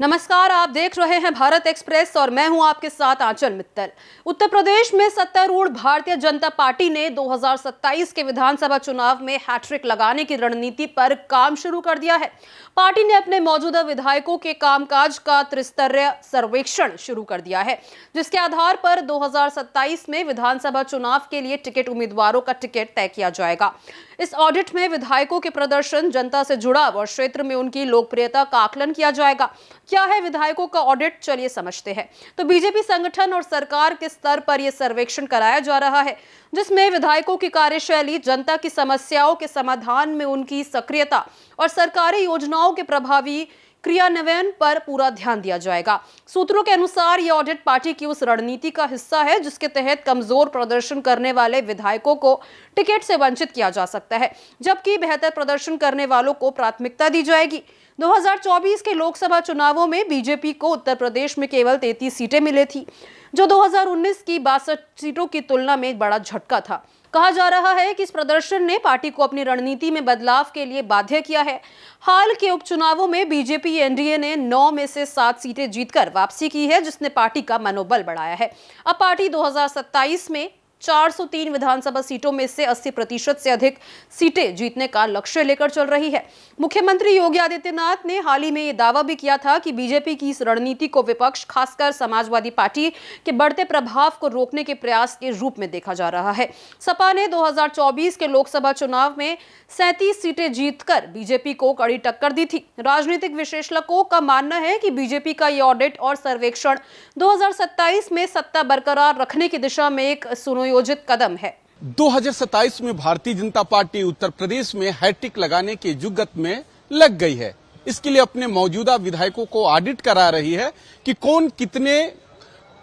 नमस्कार, आप देख रहे हैं भारत एक्सप्रेस और मैं हूं आपके साथ आंचल मित्तल। उत्तर प्रदेश में सत्तारूढ़ भारतीय जनता पार्टी ने 2027 के विधानसभा चुनाव में हैट्रिक लगाने की रणनीति पर काम शुरू कर दिया है। पार्टी ने अपने मौजूदा विधायकों के कामकाज का त्रिस्तरीय सर्वेक्षण शुरू कर दिया है, जिसके आधार पर 2027 में विधानसभा चुनाव के लिए टिकट उम्मीदवारों का टिकट तय किया जाएगा। इस ऑडिट में विधायकों के प्रदर्शन, जनता से जुड़ाव और क्षेत्र में उनकी लोकप्रियता का आकलन किया जाएगा। क्या है विधायकों का ऑडिट, चलिए समझते हैं। तो बीजेपी संगठन और सरकार के स्तर पर यह सर्वेक्षण कराया जा रहा है, जिसमें विधायकों की कार्यशैली, जनता की समस्याओं के समाधान में उनकी सक्रियता और सरकारी योजनाओं के प्रभावी क्रियान्वयन पर पूरा ध्यान दिया जाएगा। सूत्रों के अनुसार यह ऑडिट पार्टी की उस रणनीति का हिस्सा है जिसके तहत कमजोर प्रदर्शन करने वाले विधायकों को टिकट से वंचित किया जा सकता है, जबकि बेहतर प्रदर्शन करने वालों को प्राथमिकता दी जाएगी। 2024 के लोकसभा चुनावों में बीजेपी को उत्तर प्रदेश में केवल 33 सीटें मिली थी, जो 2019 की 62 सीटों की तुलना में बड़ा झटका था। कहा जा रहा है कि इस प्रदर्शन ने पार्टी को अपनी रणनीति में बदलाव के लिए बाध्य किया है। हाल के उपचुनावों में बीजेपी एनडीए ने 9 में से 7 सीटें जीतकर वापसी की है, जिसने पार्टी का मनोबल बढ़ाया है। अब पार्टी 2027 में 403 विधानसभा सीटों में से 80% से अधिक सीटें जीतने का लक्ष्य लेकर चल रही है। मुख्यमंत्री योगी आदित्यनाथ ने हाल ही में यह दावा भी किया था कि बीजेपी की इस रणनीति को विपक्ष, खासकर समाजवादी पार्टी के बढ़ते प्रभाव को रोकने के प्रयास के रूप में देखा जा रहा है। सपा ने 2024 के लोकसभा चुनाव में 37 सीटें जीतकर बीजेपी को कड़ी टक्कर दी थी। राजनीतिक विश्लेषकों का मानना है कि बीजेपी का यह ऑडिट और सर्वेक्षण 2027 में सत्ता बरकरार रखने की दिशा में एक सुनियोजित कदम है। 2027 में भारतीय जनता पार्टी उत्तर प्रदेश में हैट्रिक लगाने के जुगत में लग गई है। इसके लिए अपने मौजूदा विधायकों को ऑडिट करा रही है कि कौन कितने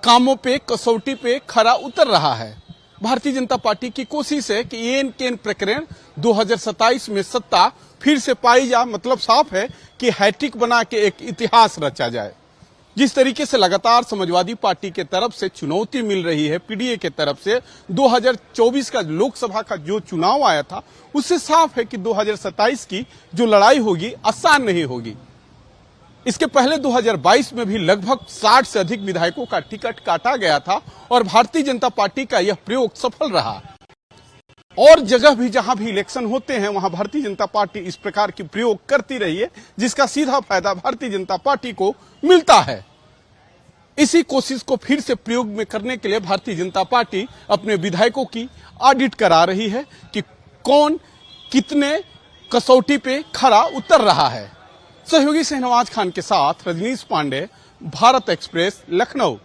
कामों पे, कसौटी पे खरा उतर रहा है। भारतीय जनता पार्टी की कोशिश है कि एन केन प्रकरण 2027 में सत्ता फिर से पाई जा, मतलब साफ है कि हैट्रिक बना के एक इतिहास रचा जाए। जिस तरीके से लगातार समाजवादी पार्टी के तरफ से चुनौती मिल रही है, पीडीए के तरफ से 2024 का लोकसभा का जो चुनाव आया था, उससे साफ है कि 2027 की जो लड़ाई होगी आसान नहीं होगी। इसके पहले 2022 में भी लगभग 60 से अधिक विधायकों का टिकट काटा गया था और भारतीय जनता पार्टी का यह प्रयोग सफल रहा। और जगह भी जहां भी इलेक्शन होते हैं वहां भारतीय जनता पार्टी इस प्रकार की प्रयोग करती रही है, जिसका सीधा फायदा भारतीय जनता पार्टी को मिलता है। इसी कोशिश को फिर से प्रयोग में करने के लिए भारतीय जनता पार्टी अपने विधायकों की ऑडिट करा रही है कि कौन कितने कसौटी पे खरा उतर रहा है। सहयोगी शहनवाज खान के साथ रजनीश पांडे, भारत एक्सप्रेस, लखनऊ।